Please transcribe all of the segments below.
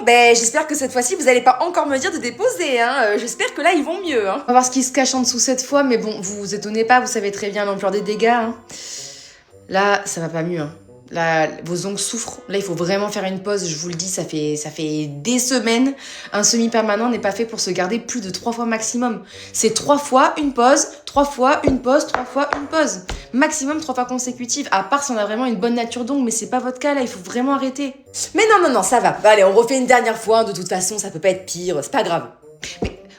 ben j'espère que cette fois-ci vous allez pas encore me dire de déposer, hein. J'espère que là ils vont mieux, hein. On va voir ce qui se cache en dessous cette fois, mais bon, vous vous étonnez pas, vous savez très bien l'ampleur des dégâts, hein. Là, ça va pas mieux, hein. Là, vos ongles souffrent. Là, il faut vraiment faire une pause. Je vous le dis, ça fait des semaines. Un semi-permanent n'est pas fait pour se garder plus de 3 fois maximum. C'est 3 fois une pause, 3 fois une pause, 3 fois une pause. Maximum 3 fois consécutives. À part si on a vraiment une bonne nature d'ongles, mais c'est pas votre cas là. Il faut vraiment arrêter. Mais non, ça va. Allez, on refait une dernière fois, hein. De toute façon, ça peut pas être pire, c'est pas grave.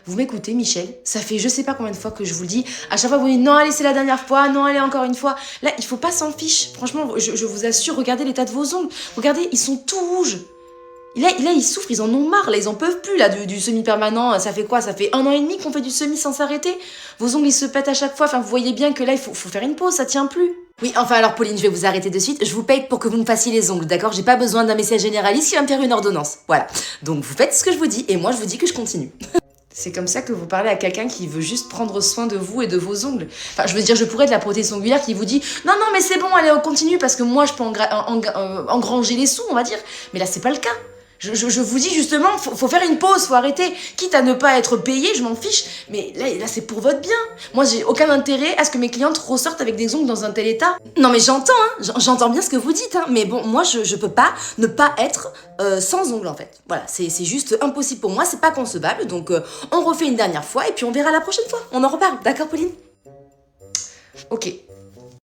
Vous m'écoutez, Michel? Ça fait je sais pas combien de fois que je vous le dis. À chaque fois, vous dites non, allez, c'est la dernière fois, non, allez, encore une fois. Là, il faut pas s'en fiche. Franchement, je vous assure, regardez l'état de vos ongles. Regardez, ils sont tout rouges. Là, ils souffrent, ils en ont marre, là, ils en peuvent plus, là, du semi-permanent. Ça fait quoi? Ça fait 1 an et demi qu'on fait du semi sans s'arrêter. Vos ongles, ils se pètent à chaque fois. Enfin, vous voyez bien que là, il faut faire une pause, ça tient plus. Oui, enfin alors Pauline, je vais vous arrêter de suite. Je vous paye pour que vous me fassiez les ongles, d'accord? J'ai pas besoin d'un médecin généraliste qui va me faire une ordonnance. Voilà. Donc vous faites ce que je vous dis et moi je vous dis que je continue. C'est comme ça que vous parlez à quelqu'un qui veut juste prendre soin de vous et de vos ongles. Enfin, je veux dire, je pourrais être la prothèse ongulaire qui vous dit « Non, non, mais c'est bon, allez, on continue parce que moi, je peux engranger les sous, on va dire. » Mais là, c'est pas le cas. Je vous dis justement, faut faire une pause, faut arrêter. Quitte à ne pas être payé, je m'en fiche. Mais là c'est pour votre bien. Moi, j'ai aucun intérêt à ce que mes clientes ressortent avec des ongles dans un tel état. Non mais j'entends, hein, j'entends bien ce que vous dites, hein, mais bon, moi je peux pas ne pas être sans ongles en fait. Voilà, c'est juste impossible pour moi, c'est pas concevable, donc on refait une dernière fois et puis on verra la prochaine fois. On en reparle, d'accord Pauline? Ok,